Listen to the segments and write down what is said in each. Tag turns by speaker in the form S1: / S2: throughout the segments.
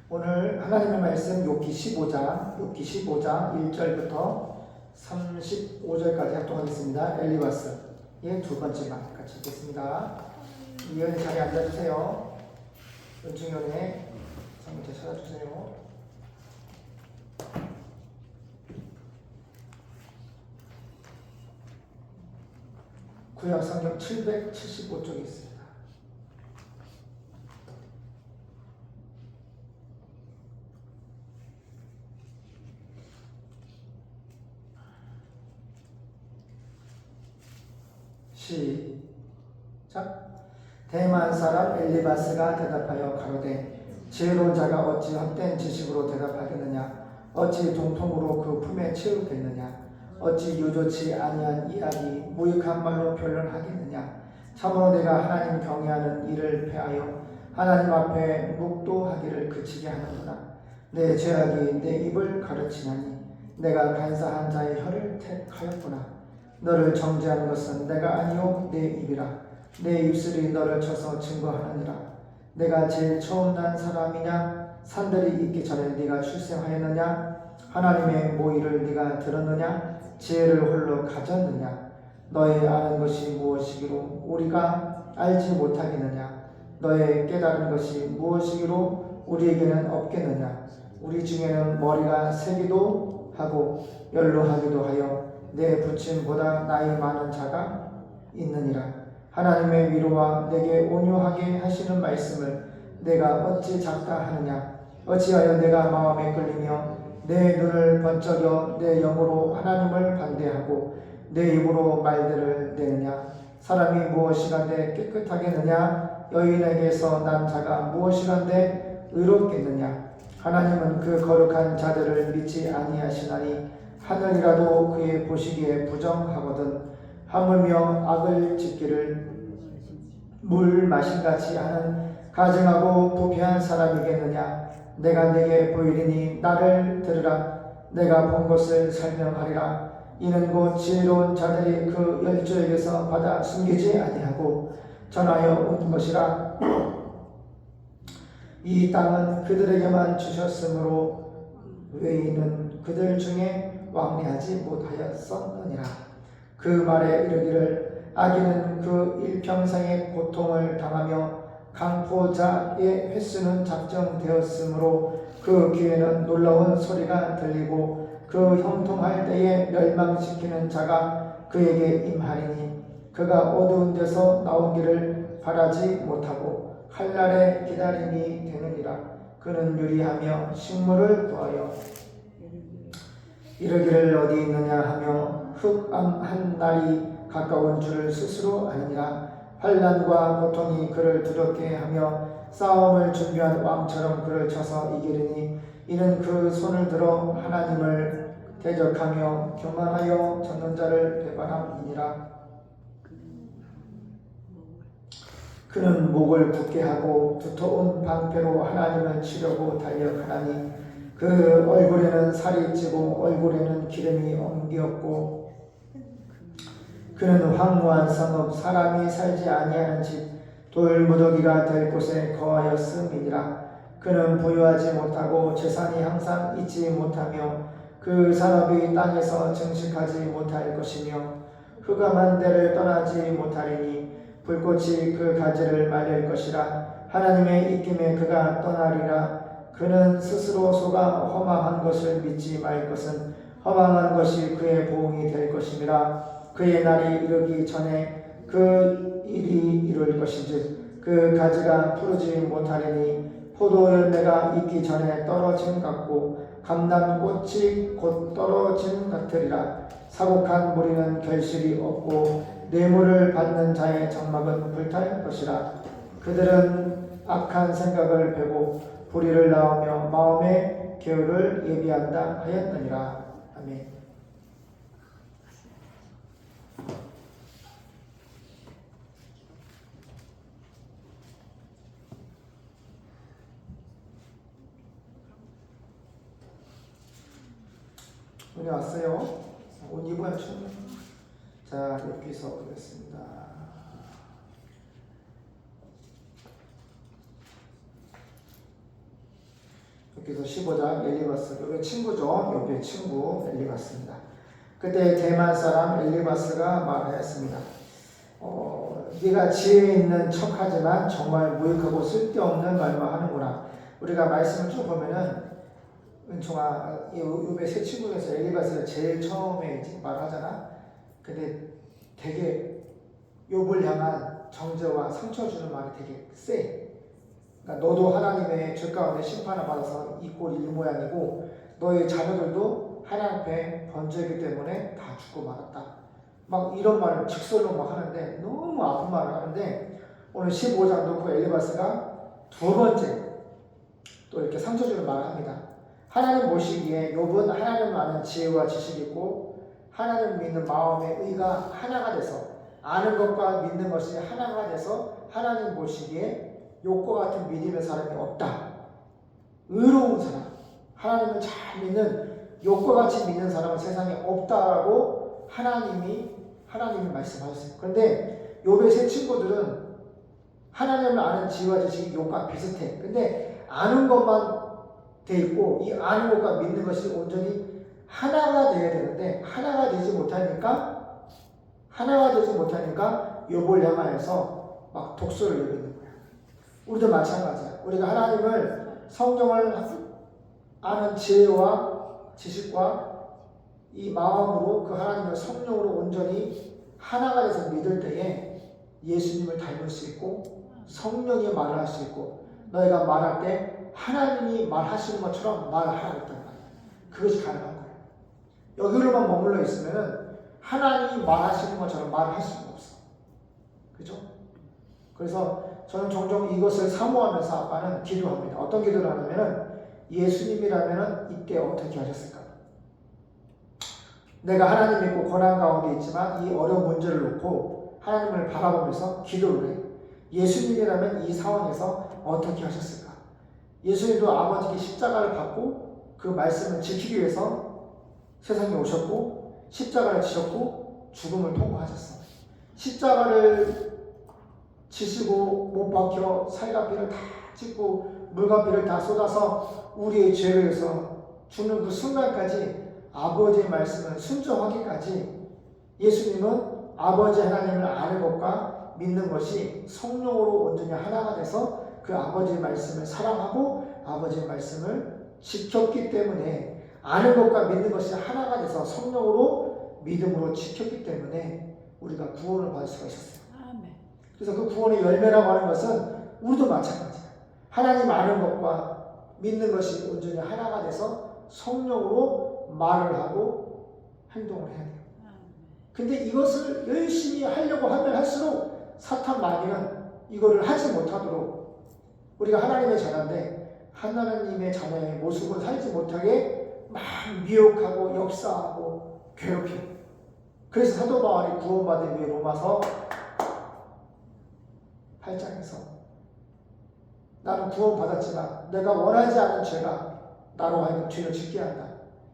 S1: 오늘 하나님의 말씀 욥기 15장 1절부터 35절까지 합동하겠습니다. 엘리바스의 두 번째 말 같이 읽겠습니다. 이은혜 자리에 앉아주세요. 은중연의 성경책 찾아주세요. 구약 성경 775쪽에 있습니다. 시작. 대만 사람 엘리바스가 대답하여 가로되 지혜로운 자가 어찌 헛된 지식으로 대답하겠느냐? 어찌 동통으로 그 품에 채우겠느냐? 어찌 유조치 아니한 이야기 무익한 말로 변론하겠느냐? 참으로 내가 하나님 경외하는 이를 패하여 하나님 앞에 묵도하기를 그치게 하는구나. 내 죄악이 내 입을 가르치나니 내가 간사한 자의 혀를 택하였구나. 너를 정죄하는 것은 내가 아니요 내 입이라. 내 입술이 너를 쳐서 증거하느니라. 내가 제일 처음 난 사람이냐? 산들이 있기 전에 네가 출생하였느냐? 하나님의 모의를 네가 들었느냐? 지혜를 홀로 가졌느냐? 너의 아는 것이 무엇이기로 우리가 알지 못하겠느냐? 너의 깨달은 것이 무엇이기로 우리에게는 없겠느냐? 우리 중에는 머리가 세기도 하고 연로하기도 하여 내 부친보다 나이 많은 자가 있느니라. 하나님의 위로와 내게 온유하게 하시는 말씀을 내가 어찌 작다 하느냐? 어찌하여 내가 마음에 끌리며 내 눈을 번쩍여 내 영으로 하나님을 반대하고 내 입으로 말들을 내느냐? 사람이 무엇이간데 깨끗하겠느냐? 여인에게서 난 자가 무엇이간데 의롭겠느냐? 하나님은 그 거룩한 자들을 믿지 아니하시나니 하늘이라도 그의 보시기에 부정하거든. 하물며 악을 짓기를 물 마신같이 하는 가증하고 부패한 사람이겠느냐? 내가 내게 보이리니 나를 들으라. 내가 본 것을 설명하리라. 이는 곧 지혜로운 자들이 그 열조에게서 받아 숨기지 아니하고 전하여 온 것이라. 이 땅은 그들에게만 주셨으므로 외인은 그들 중에 왕래하지 못하였었느니라. 그 말에 이르기를 악인은 그 일평생의 고통을 당하며 강포자의 횟수는 작정되었으므로 그 귀에는 놀라운 소리가 들리고 그 형통할 때에 멸망시키는 자가 그에게 임하리니 그가 어두운 데서 나오기를 바라지 못하고 칼날의 기다림이 되느니라. 그는 유리하며 식물을 구하여 이르기를 어디 있느냐 하며 흑암한 날이 가까운 줄을 스스로 아느니라. 환난과 고통이 그를 두렵게 하며 싸움을 준비한 왕처럼 그를 쳐서 이기리니 이는 그 손을 들어 하나님을 대적하며 교만하여 졌는 자를 배반함이니라. 그는 목을 굳게 하고 두터운 방패로 하나님을 치려고 달려가나니 그 얼굴에는 살이 찌고 얼굴에는 기름이 엉겼고 그는 황무한 성읍 사람이 살지 아니하는 집 돌무더기가 될 곳에 거하였음이니라. 그는 부유하지 못하고 재산이 항상 있지 못하며 그 산업이 땅에서 증식하지 못할 것이며 흑암한 데를 떠나지 못하리니 불꽃이 그 가지를 말릴 것이라. 하나님의 입김에 그가 떠나리라. 그는 스스로 속아 허망한 것을 믿지 말 것은 허망한 것이 그의 보응이 될 것임이라. 그의 날이 이르기 전에 그 일이 이룰 것인즉 그 가지가 푸르지 못하리니 포도 열매가 익기 전에 떨어짐 같고 감람꽃이 곧 떨어짐 같으리라. 사곡한 무리는 결실이 없고 뇌물을 받는 자의 장막은 불탈 것이라. 그들은 악한 생각을 베고 불의를 낳으며 마음의 계율을 예비한다 하였느니라. 아멘. 은혜 왔어요? 옷 입어야 춤. 자, 여기서 보겠습니다. 여기서 15장 엘리바스, 욥의 친구죠. 욥의 친구 엘리바스입니다. 그때 대만 사람 엘리바스가 말하였습니다. 네가 지혜 있는 척하지만 정말 무익하고 쓸데없는 말만 하는구나. 우리가 말씀을 쭉 보면은 은총아, 욥의 세 친구 중에서 엘리바스가 제일 처음에 말하잖아. 근데 되게 욥을 향한 정죄와 상처 주는 말이 되게 세. 그러니까 너도 하나님의 죄 가운데 심판을 받아서 이 꼴이 이 모양이고 너의 자녀들도 하나님 앞에 번제이기 때문에 다 죽고 말았다. 막 이런 말을 직설로 막 하는데 너무 아픈 말을 하는데 오늘 15장 놓고 엘리바스가 두 번째 또 이렇게 상처 주는 말을 합니다. 하나님 보시기에 욥은 하나님을 아는 지혜와 지식이 있고 하나님을 믿는 마음의 의가 하나가 돼서 아는 것과 믿는 것이 하나가 돼서 하나님 보시기에 욥과 같은 믿음의 사람이 없다. 의로운 사람, 하나님을 잘 믿는 욥과 같이 믿는 사람은 세상에 없다라고 하나님이 말씀하셨어요. 그런데 욥의 세 친구들은 하나님을 아는 지혜와 지식이 욥과 비슷해. 근데 아는 것만 돼 있고 이 아는 것과 믿는 것이 온전히 하나가 되어야 되는데 하나가 되지 못하니까 욥을 향하여서 막 독소를 내리는 거야. 우리도 마찬가지야. 우리가 하나님을 성경을 아는 지혜와 지식과 이 마음으로 그 하나님을 성령으로 온전히 하나가 돼서 믿을 때에 예수님을 닮을 수 있고 성령이 말을 할 수 있고 너희가 말할 때 하나님이 말하시는 것처럼 말하라고 했단 말이야. 그것이 가능한 거예요. 여기로만 머물러 있으면 하나님이 말하시는 것처럼 말을 할 수가 없어. 그죠? 그래서 저는 종종 이것을 사모하면서 아빠는 기도합니다. 어떤 기도를 하냐면은 예수님이라면 이때 어떻게 하셨을까? 내가 하나님 믿고 고난 가운데 있지만 이 어려운 문제를 놓고 하나님을 바라보면서 기도를 해. 예수님이라면 이 상황에서 어떻게 하셨을까? 예수님도 아버지께 십자가를 받고 그 말씀을 지키기 위해서 세상에 오셨고 십자가를 지셨고 죽음을 통과하셨어. 십자가를 지시고 못 박혀 살갑기를 다 찢고 물갑기를 다 쏟아서 우리의 죄를 위해서 죽는 그 순간까지 아버지의 말씀을 순종하기까지 예수님은 아버지 하나님을 아는 것과 믿는 것이 성령으로 온전히 하나가 돼서 그 아버지의 말씀을 사랑하고 아버지의 말씀을 지켰기 때문에 아는 것과 믿는 것이 하나가 돼서 성령으로 믿음으로 지켰기 때문에 우리가 구원을 받을 수가 있었어요. 그래서 그 구원의 열매라고 하는 것은 우리도 마찬가지야. 하나님 아는 것과 믿는 것이 온전히 하나가 돼서 성령으로 말을 하고 행동을 해야 돼요. 근데 이것을 열심히 하려고 하면 할수록 사탄 마귀는 이거를 하지 못하도록 우리가 하나님의 자녀인데 하나님의 자녀의 모습을 살지 못하게 막 미혹하고 역사하고 괴롭혀. 그래서 사도 바울이 구원받은 위에 로마서 8장에서 나는 구원받았지만 내가 원하지 않은 죄가 나로 하여금 죄를 짓게 한다.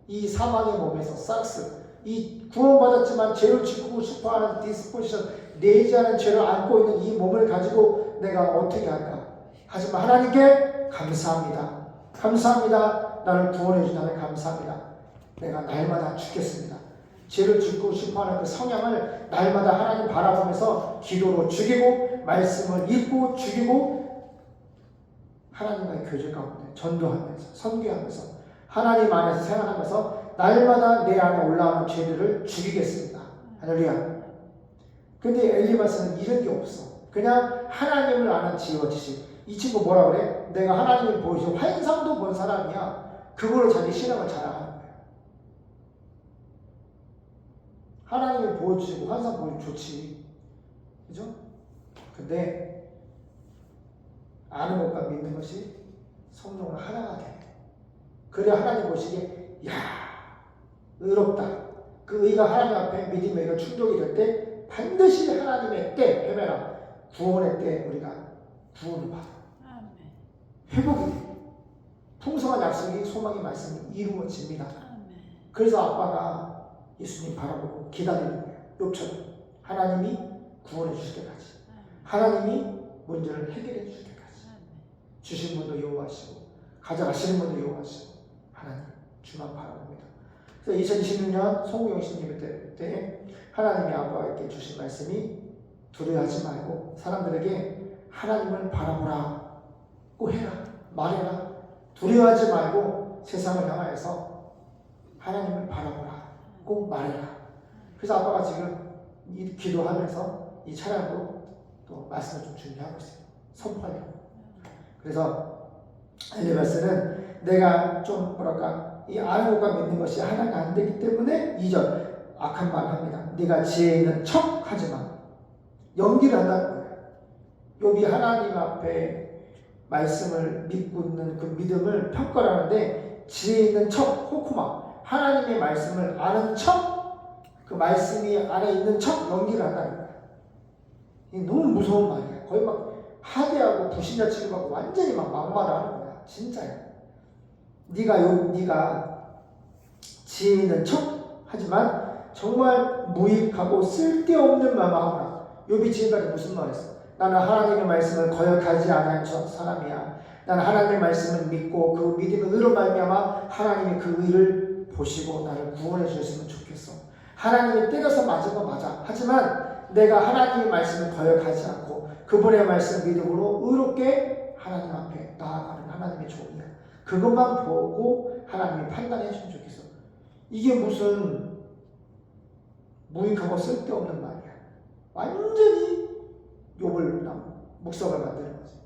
S1: 이 사망의 몸에서 삭스, 이 구원받았지만 죄를 짓고 싶어하는 디스포지션, 내지 않은 죄를 안고 있는 이 몸을 가지고 내가 어떻게 할까? 하지만 하나님께 감사합니다. 감사합니다. 나를 구원해 주시다면 감사합니다. 내가 날마다 죽겠습니다. 죄를 짓고 싶어하는 그 성향을 날마다 하나님 바라보면서 기도로 죽이고 말씀을 읽고 죽이고 하나님과의 교제 가운데 전도하면서 선교하면서 하나님 안에서 생활하면서 날마다 내 안에 올라오는 죄들을 죽이겠습니다. 할렐루야. 근데 엘리바스는 이런 게 없어. 그냥 하나님을 아는 지혜와 지식. 이 친구 뭐라 그래? 내가 하나님을 보이시고 환상도 본 사람이야. 그걸로 자기 신앙을 자랑하는 거야. 하나님을 보여주시고 환상 보여주면 좋지. 그죠? 근데 아는 것과 믿는 것이 성령으로 하나가 돼. 그래야 하나님 보시기에 야 의롭다. 그 의가 하나님 앞에 믿음의 의가 충족이 될 때 반드시 하나님의 때 헤매라. 구원의 때 우리가 구원을 받아. 회복이 돼. 풍성한 약속이 소망의 말씀이 이루어집니다. 그래서 아빠가 예수님 바라보고 기다리는 거예요. 욥처럼 하나님이 구원해 주실 때까지, 하나님이 문제를 해결해 주실 때까지. 주신 분도 여호와시고 가져가시는 분을 이용하시고 하나님 주만 바라봅니다. 그래서 2026년 송구영신 예배 때 하나님이 아버지께 주신 말씀이 두려워하지 말고 사람들에게 하나님을 바라보라고 해라, 말해라. 두려워하지 말고 세상을 향하여서 하나님을 바라보라고 말해라. 그래서 아빠가 지금 이 기도하면서 이 차량으로 또 말씀을 좀 준비하고 있어요. 선포하려고. 그래서 엘리바스는 내가 좀 뭐랄까 이 아는 것과 믿는 것이 하나가 안 되기 때문에 2절 악한 말을 합니다. 네가 지혜 있는 척 하지만 연기를 한다는 거예요. 욥이 하나님 앞에 말씀을 믿고 있는 그 믿음을 평가를 하는데 지혜 있는 척, 호쿠마 하나님의 말씀을 아는 척, 그 말씀이 안에 있는 척 연기를 한다는 거예요. 이게 너무 무서운 말이야. 거의 막 하대하고 불신자 취급하고 완전히 막 막말을 하는 거야. 진짜야. 네가 지혜 있는 척 하지만 정말 무익하고 쓸데없는 말만 하구나. 욥이 지금까지 무슨 말 했어? 나는 하나님의 말씀을 거역하지 않은 사람이야. 나는 하나님의 말씀을 믿고 그 믿음의 의로 말미암아 하나님이 그 의를 보시고 나를 구원해 주셨으면 좋겠어. 하나님이 때려서 맞은 건 맞아. 하지만 내가 하나님의 말씀을 거역하지 않고 그분의 말씀 믿음으로 의롭게 하나님 앞에 나아가는 하나님의 종이야. 그것만 보고 하나님이 판단해 주면 좋겠어. 이게 무슨 무익하고 쓸데없는 말이야. 완전히 욥을 묵석을 만드는 거지.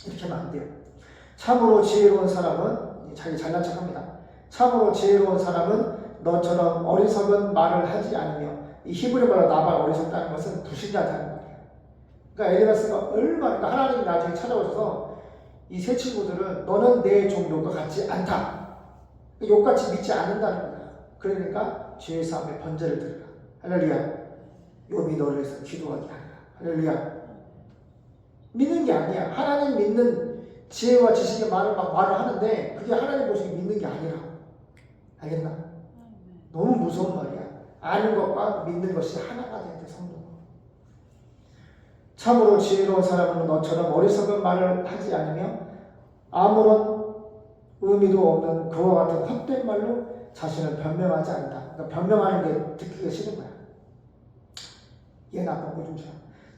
S1: 이렇게 하면 안 돼요. 참으로 지혜로운 사람은 자기 잘난 척합니다. 참으로 지혜로운 사람은 너처럼 어리석은 말을 하지 않으며 이 히브리어로 나발 어리석다는 것은 불신자다는 말이에요. 그러니까 엘리바스가 얼마나 그러니까 하나님이 나중에 찾아오셔서 이 세 친구들은 너는 내 종 욥과 같지 않다. 욥같이 믿지 않는다는 거야. 그러니까 죄의 사함에 번제를 드리라. 할렐루야. 욥이 너를 위해서 기도하게 하리라. 할렐루야. 믿는 게 아니야. 하나님 믿는 지혜와 지식의 말을 막 말을 하는데 그게 하나님 보시기 믿는 게 아니라. 알겠나? 너무 무서운 말이야. 아는 것과 믿는 것이 하나가 되는데 성도. 참으로 지혜로운 사람은 너처럼 어리석은 말을 하지 않으며 아무런 의미도 없는 그와 같은 헛된 말로 자신을 변명하지 않는다. 그러니까 변명하는 게 듣기가 싫은 거야. 얘 나쁜 거 좀 줘.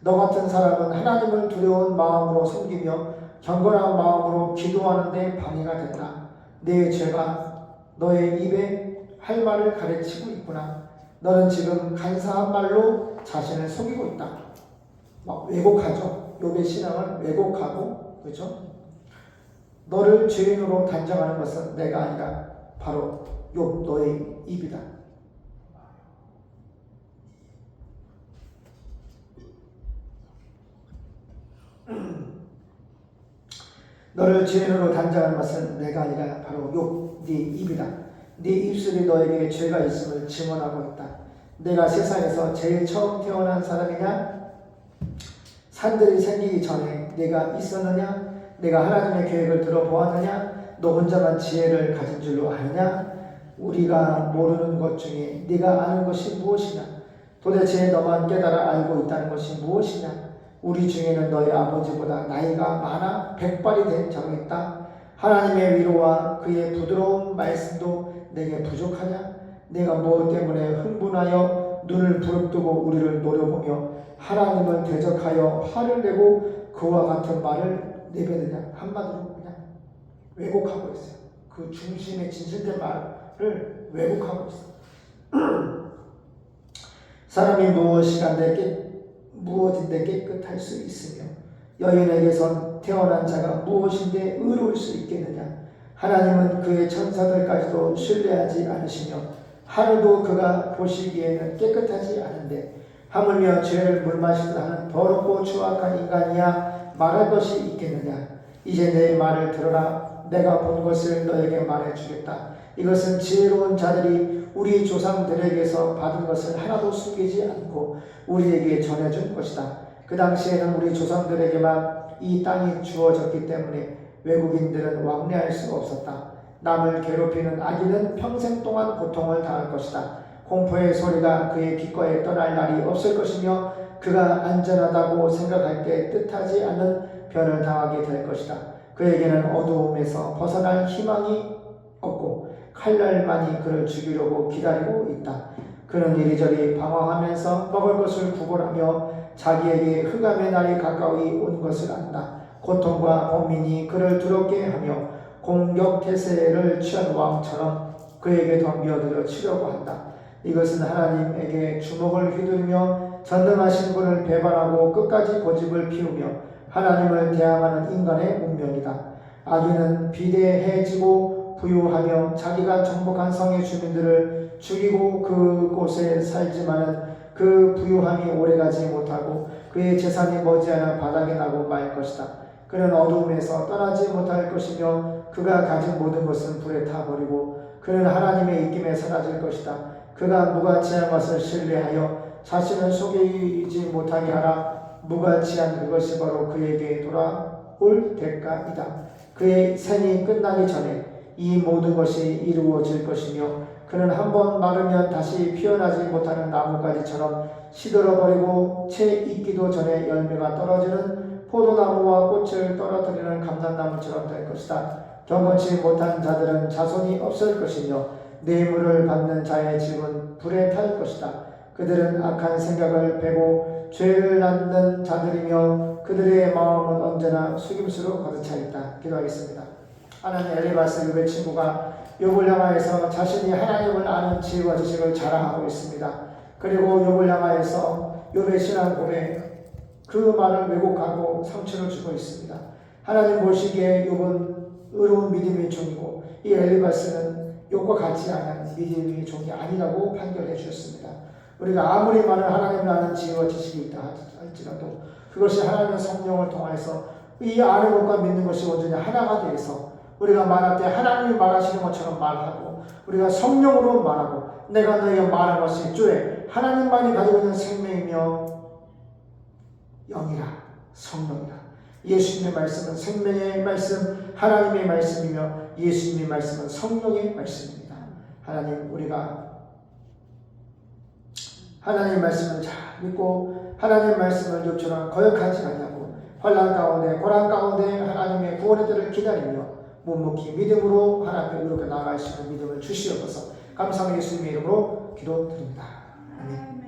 S1: 너 같은 사람은 하나님을 두려운 마음으로 섬기며 경건한 마음으로 기도하는 데 방해가 된다. 내 죄가 너의 입에 할 말을 가르치고 있구나. 너는 지금 간사한 말로 자신을 속이고 있다. 막 왜곡하죠. 욥의 신앙을 왜곡하고, 그렇죠? 너를 죄인으로 단정하는 것은 내가 아니라 바로 욥 너의 입이다. 너를 죄인으로 단정하는 것은 내가 아니라 바로 욥 네 입이다. 네 입술이 너에게 죄가 있음을 증언하고 있다. 내가 세상에서 제일 처음 태어난 사람이냐? 산들이 생기기 전에 내가 있었느냐? 내가 하나님의 계획을 들어보았느냐? 너 혼자만 지혜를 가진 줄로 아느냐? 우리가 모르는 것 중에 네가 아는 것이 무엇이냐? 도대체 너만 깨달아 알고 있다는 것이 무엇이냐? 우리 중에는 너희 아버지보다 나이가 많아 백발이 된 자가 있다. 하나님의 위로와 그의 부드러운 말씀도 내게 부족하냐? 내가 무엇 때문에 흥분하여 눈을 부릅뜨고 우리를 노려보며 하나님을 대적하여 화를 내고 그와 같은 말을 내뱉느냐? 한마디로 그냥 왜곡하고 있어요. 그 중심에 진실된 말을 왜곡하고 있어요. 사람이 무엇인데 깨끗할 수 있으며 여인에게선 태어난 자가 무엇인데 의로울 수 있겠느냐? 하나님은 그의 천사들까지도 신뢰하지 않으시며 하루도 그가 보시기에는 깨끗하지 않은데 하물며 죄를 물마시듯 하는 더럽고 추악한 인간이야 말할 것이 있겠느냐? 이제 내 말을 들어라. 내가 본 것을 너에게 말해주겠다. 이것은 지혜로운 자들이 우리 조상들에게서 받은 것을 하나도 숨기지 않고 우리에게 전해준 것이다. 그 당시에는 우리 조상들에게만 이 땅이 주어졌기 때문에 외국인들은 왕래할 수가 없었다. 남을 괴롭히는 악인은 평생 동안 고통을 당할 것이다. 공포의 소리가 그의 귓가에 떠날 날이 없을 것이며 그가 안전하다고 생각할 때 뜻하지 않는 변을 당하게 될 것이다. 그에게는 어두움에서 벗어날 희망이 없고 칼날만이 그를 죽이려고 기다리고 있다. 그는 이리저리 방황하면서 먹을 것을 구걸하며 자기에게 흑암의 날이 가까이 온 것을 안다. 고통과 범민이 그를 두렵게 하며 공격태세를 취한 왕처럼 그에게 덤벼들어 치려고 한다. 이것은 하나님에게 주먹을 휘두르며 전능하신 분을 배반하고 끝까지 고집을 피우며 하나님을 대항하는 인간의 운명이다. 악인은 비대해지고 부유하며 자기가 정복한 성의 주민들을 죽이고 그곳에 살지만은 그 부유함이 오래가지 못하고 그의 재산이 머지않아 바닥에 나고 말 것이다. 그는 어두움에서 떠나지 못할 것이며 그가 가진 모든 것은 불에 타버리고 그는 하나님의 입김에 사라질 것이다. 그가 무가치한 것을 신뢰하여 자신을 속이지 못하게 하라. 무가치한 그것이 바로 그에게 돌아올 대가이다. 그의 생이 끝나기 전에 이 모든 것이 이루어질 것이며 그는 한번 마르면 다시 피어나지 못하는 나뭇가지처럼 시들어버리고 채 익기도 전에 열매가 떨어지는 포도나무와 꽃을 떨어뜨리는 감람나무처럼 될 것이다. 경건치 못한 자들은 자손이 없을 것이며 뇌물을 받는 자의 집은 불에 탈 것이다. 그들은 악한 생각을 베고 죄를 낳는 자들이며 그들의 마음은 언제나 속임수로 가득 차 있다. 기도하겠습니다. 하나님, 엘리바스 욥의 친구가 욥을 향하여서 자신이 하나님을 아는 지혜와 지식을 자랑하고 있습니다. 그리고 욥을 향하여서 욥의 신앙 고백 그 말을 왜곡하고 상처를 주고 있습니다. 하나님 보시기에 욥은 의로운 믿음의 종이고 이 엘리바스는 욥과 같지 않은 믿음의 종이 아니라고 판결해 주셨습니다. 우리가 아무리 많은 하나님을 아는 지혜와 지식이 있다 할지라도 그것이 하나님의 성령을 통해서 이 아는 것과 믿는 것이 온전히 하나가 되어서 우리가 말할 때 하나님이 말하시는 것처럼 말하고 우리가 성령으로 말하고 내가 너에게 말한 것이 주의 하나님만이 가지고 있는 생명이며 영이라 성령이라. 예수님의 말씀은 생명의 말씀, 하나님의 말씀이며 예수님의 말씀은 성령의 말씀입니다. 하나님, 우리가 하나님의 말씀을 잘 믿고 하나님의 말씀을 욥처럼 거역하지 아니하고 환난 가운데 고난 가운데 하나님의 구원의 때를 기다리며 묵묵히 믿음으로 하나님께 의롭게 나아갈 수 있는 믿음을 주시옵소서. 감사하며 예수님의 이름으로 기도드립니다. 아멘.